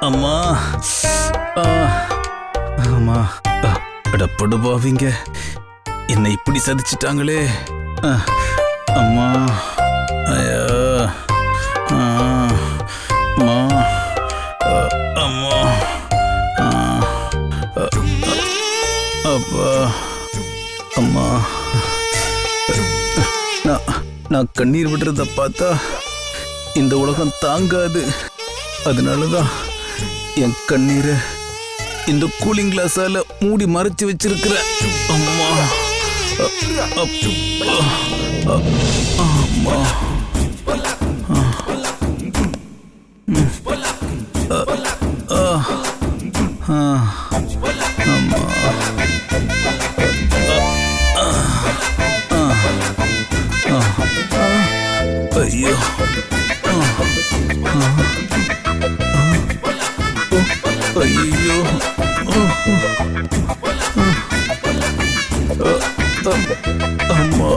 அம்மா அம்மா படுபாவீங்க, என்னை இப்படி சதிச்சிட்டாங்களே. அம்மா ஐயா அம்மா அம்மா அப்பா அம்மா. நான் கண்ணீர் விடுறத பார்த்தா இந்த உலகம் தாங்காது. அதனாலதான் என் கண்ணீரை இந்த கூலிங் கிளாஸால மூடி மறைச்சு வச்சிருக்கிற. அம்மா அம்மா ஐயோ ஐயோ அம்மா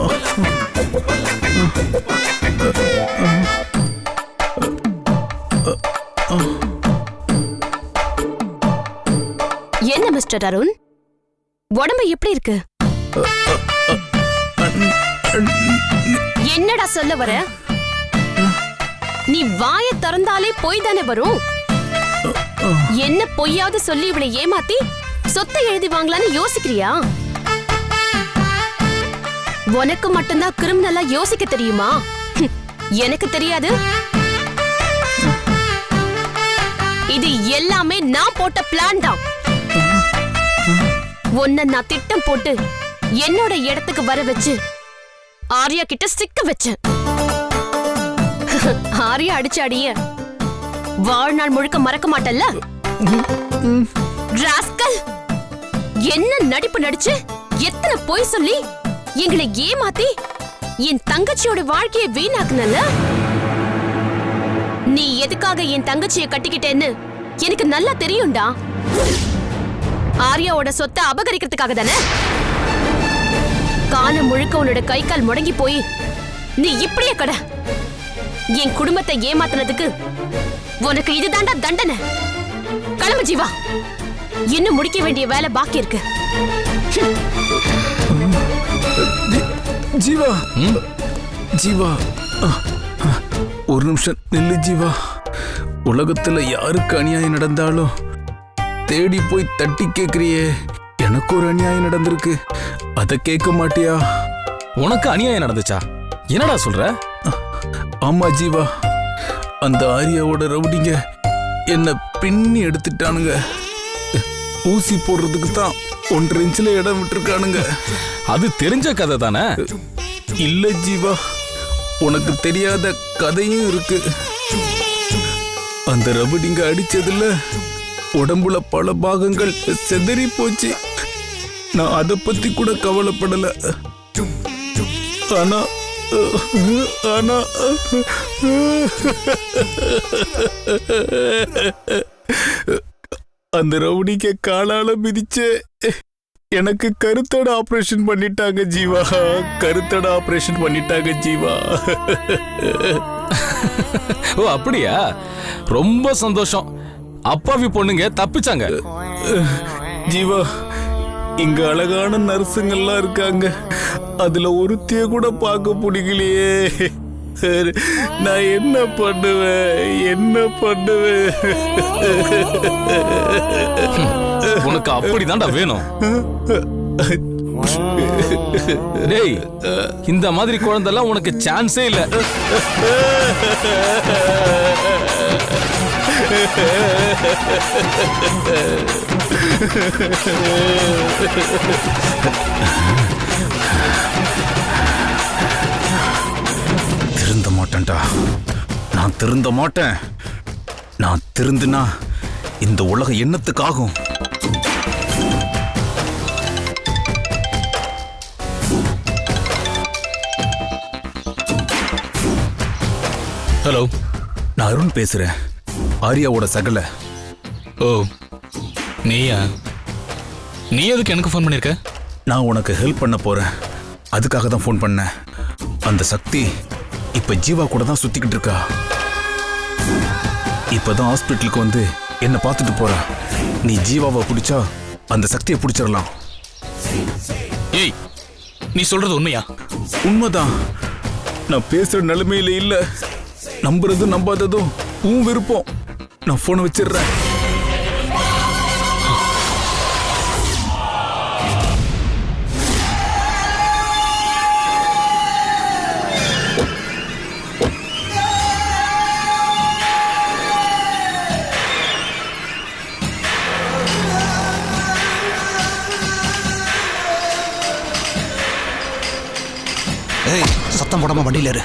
என்ன மிஸ்டர் அருண், உடம்பு எப்படி இருக்கு? என்னடா சொல்ல வர? நீ வாயை திறந்தாலே பொய் தானே வரும். என்ன பொய்யாவது சொல்லி இவளை ஏமாத்தி சொத்தை எழுதி வாங்கலான்னு யோசிக்கிறியா? உனக்கு மட்டும்தான் கிரிமினலா யோசிக்க தெரியுமா? எனக்கு தெரியாது. இது எல்லாமே நான் போட்ட பிளான் தான். உன்னை நான் திட்டம் போட்டு என்னோட இடத்துக்கு வர வச்சு ஆர்யா கிட்ட சிக்க வச்சேன். ஆர்யா அடிச்ச அடிய வாழ்நாள் முழுக்க மறக்க மாட்டல்ல. ராஸ்கல், என்ன நடிப்பு நடிச்சு எத்தனை பொய் சொல்லி எங்களை ஏமாத்தி என் தங்கச்சியோட வாழ்க்கையை வீணாக்குனல்ல. நீ எதுக்காக என் தங்கச்சியை கட்டிக்கிட்டேன்னு எனக்கு நல்லா தெரியும்டா. ஆர்யாவோட சொத்தை அபகரிக்கிறதுக்காக தானே. காலம் முழுக்க உன்னோட கை கால் முடங்கி போய் நீ இப்படியே கட. என் குடும்பத்தை ஏமாத்தினதுக்கு உனக்கு இதுதாண்டா தண்டனை. கிளம்பு ஜீவா, இன்னும் முடிக்க வேண்டிய வேலை பாக்கி இருக்கு. ஜீவா ஜீவா ஒரு நிமிஷம் நில்லு ஜீவா. உலகத்துல யாருக்கு அநியாயம் நடந்தாலும் தேடி போய் தட்டி கேக்குறியே. எனக்கு ஒரு அநியாயம் நடந்திருக்கு, அதை கேட்க மாட்டியா? உனக்கு அநியாயம் நடந்துச்சா? என்னடா சொல்ற? ஆமா ஜீவா, அந்த ஆரியாவோட ரவுடிங்க என்ன பின்னி எடுத்துட்டானுங்க. ஊசி போடுறதுக்கு தான் 1.5 இன்ச்சில் இடம் விட்டுருக்கானுங்க. அது தெரிஞ்ச கதை தானே? இல்ல ஜீவா, உனக்கு தெரியாத கதையும் இருக்கு. அந்த ரவுடிங்க அடிச்சதுல உடம்புல பல பாகங்கள் செதறி போச்சு. நான் அதை பத்தி கூட கவலைப்படல. ஆனா ஆனா அந்த ரவுடிக்க காலால மிதிச்சே எனக்கு கருத்தடை ஆபரேஷன் பண்ணிட்டாங்க ஜீவா. கருத்தடை ஆபரேஷன் பண்ணிட்டாங்க ஜீவா. ஓ அப்படியா? ரொம்ப சந்தோஷம். அப்பாவி பொண்ணுங்க தப்பிச்சாங்க. ஜீவா, இங்க அழகான நர்ஸுங்கெல்லாம் இருக்காங்க. அதுல ஒருத்திய கூட பார்க்க பிடிக்கலையே. நான் என்ன பண்ணுவேன்? உனக்கு அப்படிதான்டா வேணும். டேய், இந்த மாதிரி குழந்தைலாம் உனக்கு சான்ஸே இல்ல. திருந்த மாட்டேன்டா. நான் திருந்த மாட்டேன். நான் திருந்துனா இந்த உலகம் என்னத்துக்கு ஆகும்? ஹலோ, நான் அருண் பேசுறேன், ஆரியாவோட சகல. ஓ நீயா? நீ எதுக்கு எனக்கு ஃபோன் பண்ணிருக்க? நான் உனக்கு ஹெல்ப் பண்ண போறேன், அதுக்காக தான் ஃபோன் பண்ணேன். அந்த சக்தி இப்ப ஜீவா கூட தான் சுத்திக்கிட்டு இருக்கா. இப்பதான் ஹாஸ்பிட்டலுக்கு வந்து என்ன பார்த்துட்டு போறா. நீ ஜீவாவை பிடிச்சா அந்த சக்தியை பிடிச்சிடலாம். ஏய், நீ சொல்றது உண்மையா? உண்மைதான். நான் பேசுற நிலைமையில இல்ல. நம்புறதும் நம்பாததும் உன் விருப்பம். நான் போனை வச்சிடுறேன். ஏய், சத்தம் போடாம வண்டியில ஏறு.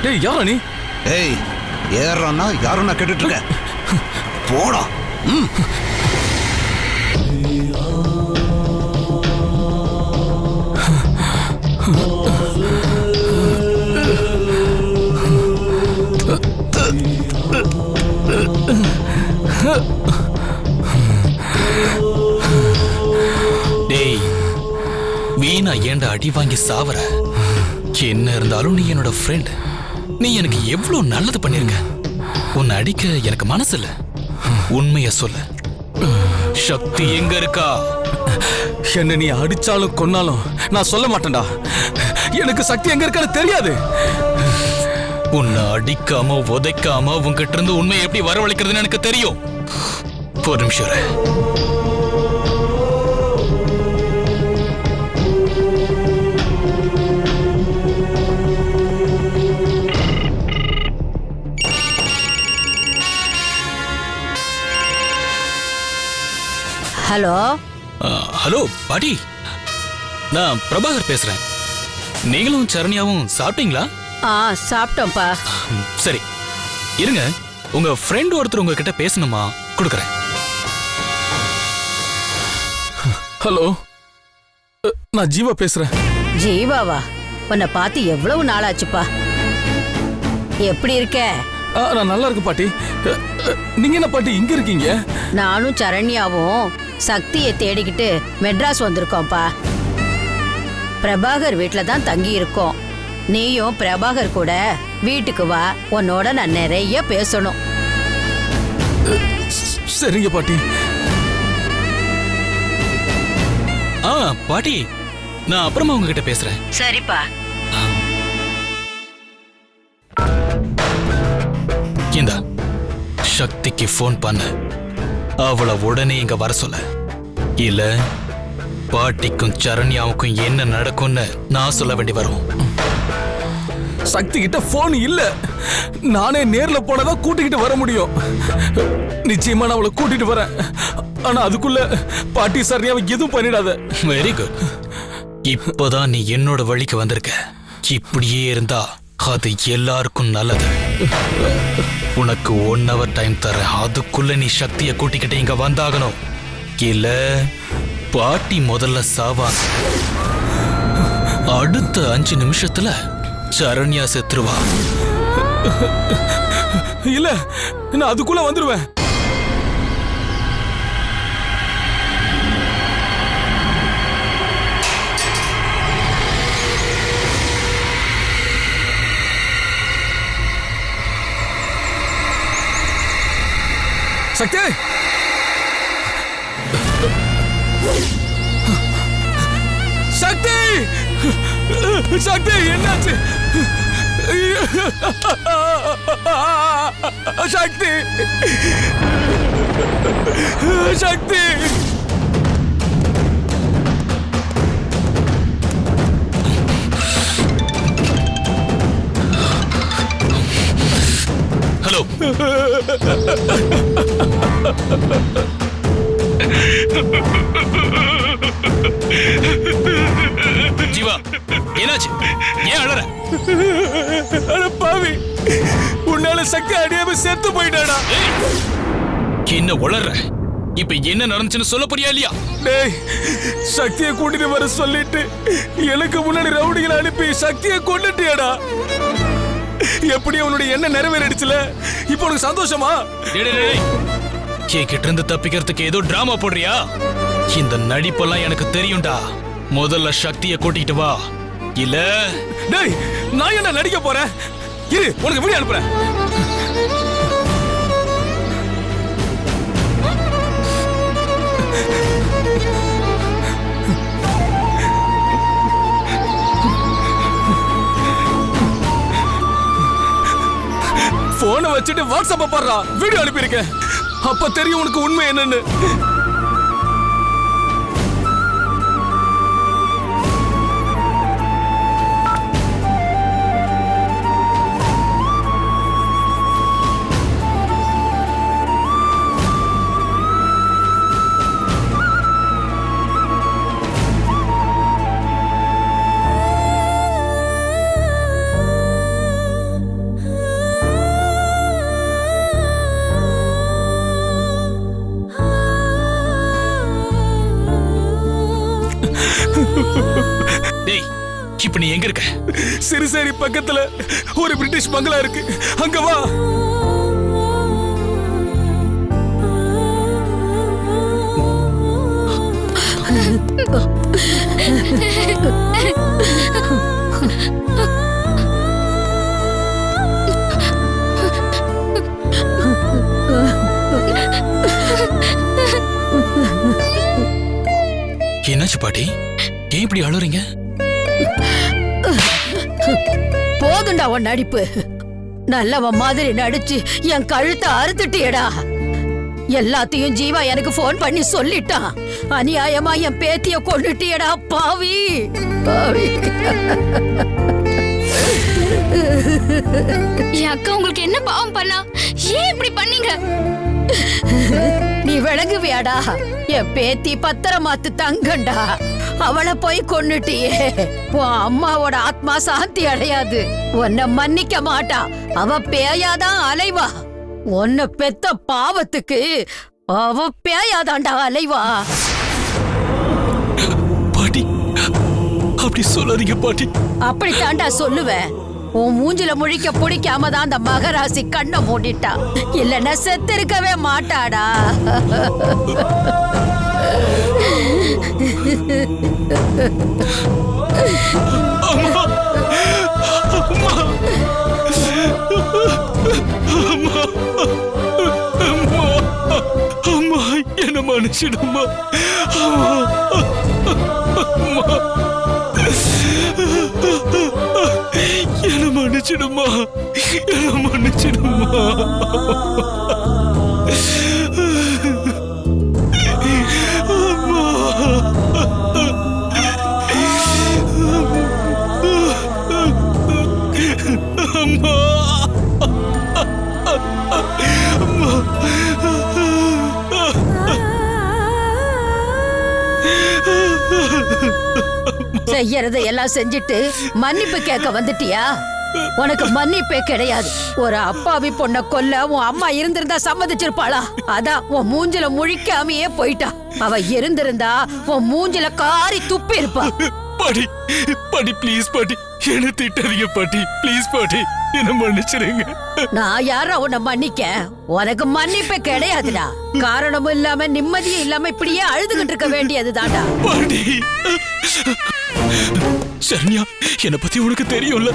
டேய் யாரா நீ? ஏய், ஏறானா யாரும் நான் கேட்டுட்டு இருக்கேன். போடா. டேய், வீணா ஏன்டா அடி வாங்கி சாவற? என்ன இருந்தாலும் நீ என்னோட ஃப்ரெண்ட். நீ எனக்கு எவ்வளவு நல்லது பண்ணிருக்க. உன்னை அடிக்க எனக்கு மனசு இல்ல. உண்மைய சொல்ல, சக்தி எங்க இருக்கா? என்ன நீ அடிச்சாலும் கொன்னாலும் நான் சொல்ல மாட்டேன்டா. எனக்கு சக்தி எங்க இருக்கான்னு தெரியாது. உன்னை அடிக்காம உதைக்காம உன்கிட்ட இருந்து உண்மையை எப்படி வரவழைக்கிறதுன்னு எனக்கு தெரியும். ஒரு நிமிஷம் இரு. ஹலோ. ஹலோ பாட்டி, நான் பிரபாகர் பேசுறேன். நீங்களும் சரண்யாவும் சாப்பிட்டீங்களா? சாப்பிட்டோம்ப்பா. சரி இருங்க, உங்க ஃப்ரெண்ட் ஒருத்தர் உங்ககிட்ட பேசணுமா? கொடுக்குறேன். ஹலோ, நான் ஜீவா பேசுறேன். ஜீவாவா? உன்னை பார்த்து எவ்வளவு நாளாச்சுப்பா. எப்படி இருக்க? நான் நல்லா இருக்கு பாட்டி. நீங்க என்ன பாட்டி இங்க இருக்கீங்க? நானும் சரண்யாவும் சக்தியை தேடிக்கிட்டு மெட்ராஸ் வந்திருக்கோம்ப்பா. பிரபாகர் வீட்டில தான் தங்கி இருக்கோம். நீயும் பிரபாகர் கூட வீட்டுக்கு வா. உன்னோட நான் நிறைய பேசணும். சரிங்க பாட்டி. பாட்டி, நான் அப்புறமா உங்ககிட்ட பேசுறேன். சரிப்பா. இந்த சக்திக்கு போன் பண்ண, அவளை உடனே இங்க வர சொல்ல. இல்ல பாட்டிக்கும் சரண்யாவுக்கும் என்ன நடக்கும்னு நான் சொல்ல வேண்டி வரும். சக்தி கிட்ட போன் இல்ல. நானே நேர்ல போனதான் கூட்டிக்கிட்டு வர முடியும். நிச்சயமா நான் அவளை கூட்டிட்டு வரேன். ஆனா அதுக்குள்ள பாட்டி சரண்யாவை எதுவும் பண்ணிடாத. Very good. இப்பதான் நீ என்னோட வழிக்கு வந்திருக்க. இப்படியே இருந்தா அது எல்லாருக்கும் நல்லது. உனக்கு 1 hour டைம் தரேன். அதுக்குள்ள நீ சக்தியை கூட்டிக்கிட்டு இங்க வந்தாகணும். இல்ல பாட்டி முதல்ல சாவாங்க. அடுத்த 5 நிமிஷத்துல சரண்யா செத்துருவா. இல்ல, நான் அதுக்குள்ள வந்துருவேன். சக்தி, சக்தி, சக்தி, என்னாச்சு? சக்தி, சக்தி. ஹலோ. ஜீவா, என்னாச்சு? ஏன் அழற? அட பாவி, உன்னால சக்தி அடியாம செத்து போயிட்டாடா. என்ன உளற? இப்ப என்ன நடந்துச்சுன்னு சொல்ல போறியா இல்லையா? டேய், சக்தியை கூட்டிட்டு வர சொல்லிட்டு எனக்கு முன்னாடி ரவுடிகளை அனுப்பி சக்தியை கொண்டுட்டியாடா. எப்படி உன்னுடைய எண்ணம் நிறைவேறிடுச்சுல? இப்போ உனக்கு சந்தோஷமா? என்கிட்ட இருந்து தப்பிக்கிறதுக்கு ஏதோ டிராமா போடுறியா? இந்த நடிப்பெல்லாம் எனக்கு தெரியும்டா. முதல்ல சக்தியை கூட்டிட்டு வா. இல்ல டேய், நான் என்ன நடிக்க போறேன்? இரு, உனக்கு வீடியோ அனுப்புறேன். போனை வச்சுட்டு வாட்ஸ்அப்ப பாடுறா, வீடியோ அனுப்பியிருக்கேன். அப்ப தெரியும் உனக்கு உண்மை என்னன்னு. டேய், இப்ப நீ எங்க இருக்க? சிறுசேரி பக்கத்துல ஒரு பிரிட்டிஷ் பங்களா இருக்கு, அங்க வா. என்னாச்சு பாட்டி? ஏன் இப்படி அழுறீங்க? போதுண்டா உன் நடிப்பு. நல்லவன் மாதிரி நடிச்சு என் கழுத்தை அறுத்துட்டியடா. எல்லாத்தையும் ஜீவா எனக்கு போன் பண்ணி சொல்லிட்டான். அநியாயமா என் பேத்திய கொண்டுட்டியடா பாவி பாவி. என் அக்கா உங்களுக்கு என்ன பாவம் பண்ணா? ஏன் இப்படி பண்ணீங்க? நீ விளங்குவியாடா? என் பேத்தி பத்திரமாத்து தங்கண்டா. அவளை போய் கொன்னுட்டியே. உன் அம்மாவோட ஆத்மா சாந்தி அடையாது. உன்னை மன்னிக்க மாட்டா. அவ பேயாதான் அலைவா. உன்னை பெத்த பாவத்துக்கு அவ பேயாதாண்டா அலைவா. பாட்டி, அப்படி சொல்லாதீங்க பாட்டி. அப்படித்தாண்டா சொல்லுவேன். உன் மூஞ்சில முழிக்க பிடிக்காம தான் அந்த மகராசி கண்ணை மூடிட்டா. இல்லன்னா செத்து இருக்கவே மாட்டாடா. அம்மா, என்ன மன்னிச்சிடுமா. என்ன மன்னிச்சிடுமா, என்ன மன்னிச்சிடுமா. செய்யறதை எல்லாம் செஞ்சுட்டு மன்னிப்பு கேட்க வந்துட்டியா? உனக்கு மன்னிப்பே கிடையாது. ஒரு அப்பாவி பொண்ண கொல்ல உன் அம்மா இருந்திருந்தா சம்மதிச்சிருப்பாளா? அதான் உன் மூஞ்சில முழிக்காமையே போயிட்டா. அவ இருந்திருந்தா உன் மூஞ்சில காரி துப்பி இருப்பா. பாட்டி, பாட்டி ப்ளீஸ் பாட்டி, என்ன திட்டாதீங்க பாட்டி, ப்ளீஸ் பாட்டி, என்ன மன்னிச்சிடுங்க. நான் யாரா உன்னை மன்னிக்க? உனக்கு மன்னிப்பே கிடையாதுடா. காரணமும் இல்லாம நிம்மதியும் இல்லாம இப்படியே அழுதுகிட்டு இருக்க வேண்டியது தாண்டா. பாட்டி, சரண்யா, என்ன பத்தி உனக்கு தெரியும்ல,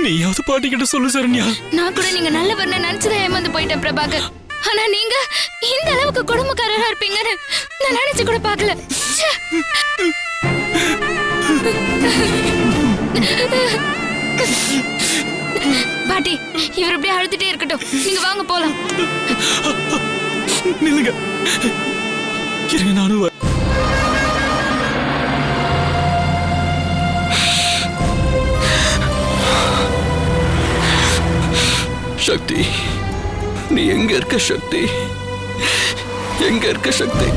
நீயாவது பாட்டி கிட்ட சொல்லு சரண்யா. நான் கூட நீங்க நல்லவர்னு நினைச்சுதான் ஏமாந்து போயிட்டேன் பிரபாகர். ஆனா நீங்க இந்த அளவுக்கு குடும்பக்காரரா இருப்பீங்கன்னு நான் நினைச்சு கூட பார்க்கல. ச்சே. பாட்டி, இவர் அப்படியே அழுதுட்டே இருக்கட்டும். நீங்க வாங்க போலாம். நில்லுங்க, இருங்க, நானும் வரேன். சக்தி, நீ எங்க இருக்க சக்தி? எங்க இருக்க சக்தி?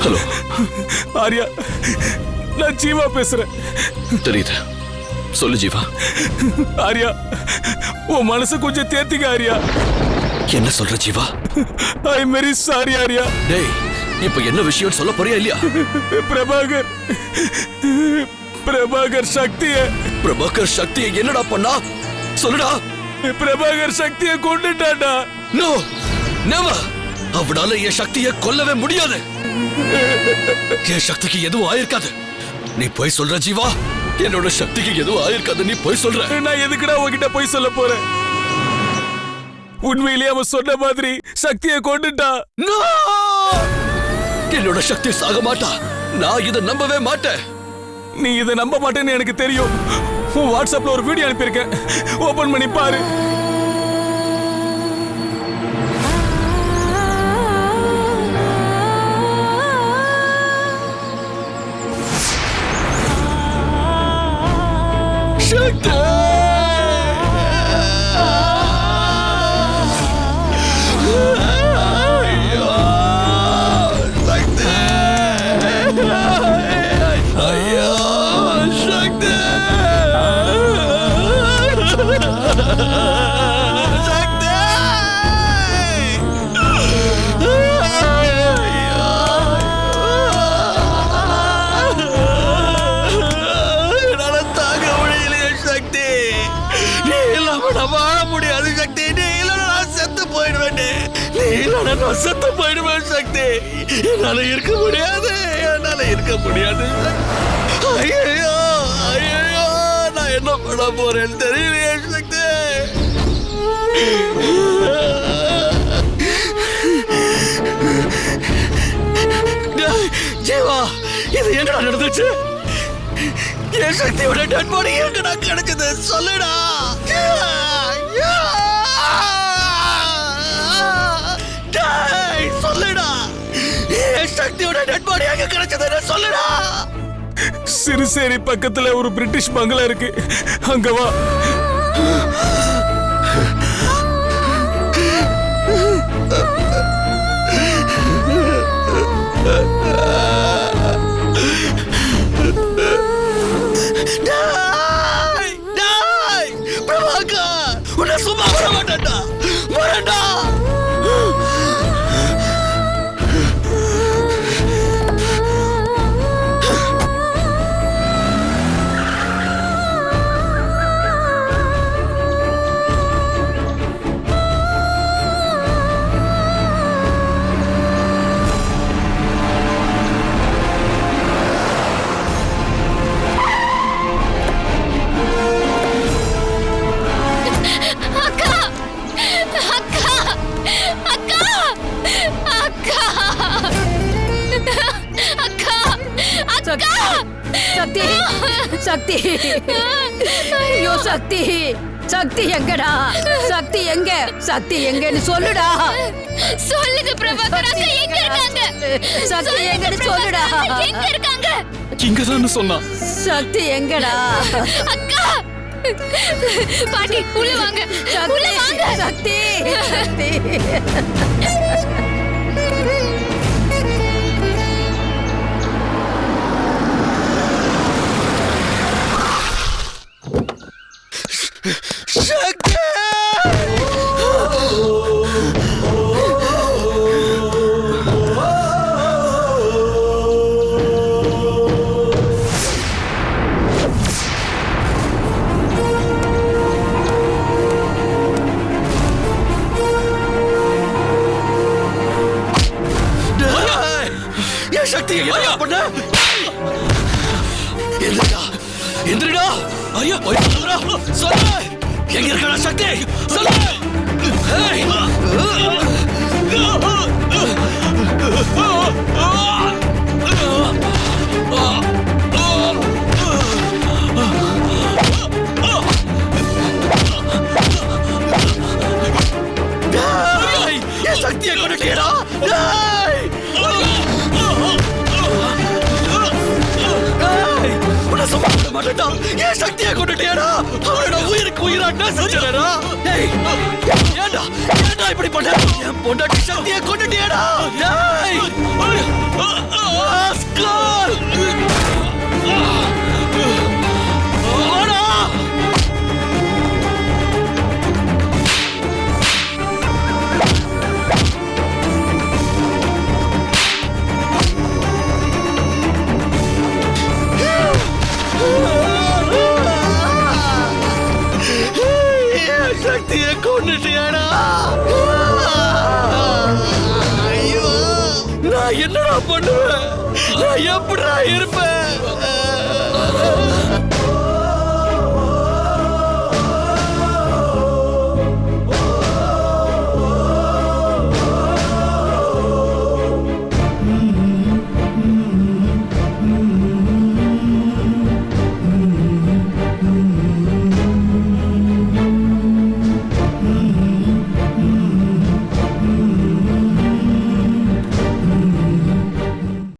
ஹலோ ஆர்யா, நான் ஜீவா பேசுறேன். தெரியுது, சொல்லு ஜீவா. ஆர்யா, உன் மனசு கொஞ்சம் தேத்திக்க ஆர்யா. என்ன சொல்ற Jeeva? I am very sorry Arya. டேய், இப்ப என்ன விஷயம் சொல்ல போறியா இல்லையா? பிரபாகர் சக்தியை என்னடா பண்ணா? சொல்லுடா. பிரபாகர் சக்தியை கொண்டுட்டாடா. No, never. அவனால என் சக்தியை கொல்லவே முடியாது. என் சக்திக்கு எதுவும் ஆயிருக்காது. நீ போய் சொல்ற ஜீவா. என்னோட சக்திக்கு எதுவும் ஆயிருக்காது, நீ போய் சொல்ற. நான் எதுக்குடா உன்கிட்ட போய் சொல்ல போறேன்? உண்மையிலேயே அவன் சொன்ன மாதிரி சக்தியை கொண்டுட்டா. என்னோட சக்தி சாக மாட்டா. நான் இதை நம்பவே மாட்டேன். நீ இதை நம்ப மாட்டேன்னு எனக்கு தெரியும். உன் வாட்ஸ்அப்ல ஒரு வீடியோ அனுப்பியிருக்கேன், ஓபன் பண்ணி பாரு. சக்தி செத்து போயிடுவேன் சக்தி. என்னால இருக்க முடியாது, என்னால இருக்க முடியாது. ஐயோ ஐயோ, நான் என்ன பண்ண போறேன்னு தெரியலையே சக்தி. ஜீவா, இது என்னடா நடந்துச்சு? என் சக்தியோட டெட் பாடி எங்கடா கிடைச்சது? சொல்லுடா. சொல்லுடா, சக்தியோட டெட் பாடி எங்க கிடைச்சது? சொல்லுடா. சிறுசேரி பக்கத்துல ஒரு பிரிட்டிஷ் பங்களா இருக்கு, அங்க வா. பிரபாகர், உன்னை சும்மா விட மாட்டேன்டா. வரேன்டா. சக்தி, சக்தி, ஐயோ சக்தி, சக்தி எங்கடா? சக்தி எங்க? சக்தி எங்கன்னு சொல்லுடா. சொல்லுங்க பிரபாகர், அக்கா எங்க இருக்காங்க? சக்தி எங்கன்னு சொல்லுடா. எங்க இருக்காங்க? இங்கதான் சொன்னா. சக்தி எங்கடா? அக்கா, பாட்டி உள்ள வாங்க, உள்ள வாங்க. சக்தி, சக்தி. சக்தி என்ன பண்ண? எந்திரடா, எந்திரடா. ஐயா, சொல்லு, எங்க இருக்கடா சக்தி? சொல்லு. என் சக்தியை கொண்டுட்டேடா. என் சக்தியை கொண்டுட்டேடா. அவனோட உயிருக்கு உயிராட்டா செஞ்சடா. ஏண்டா ஏண்டா இப்படி பண்ண? என் பொண்டாட்டி சக்தியை கொண்டுட்டேடா. சக்தியை கொண்டுட்டியாடா. ஐயோ, நான் என்னடா பண்ணுவேன்? நான் எப்படிடா இருப்பேன்?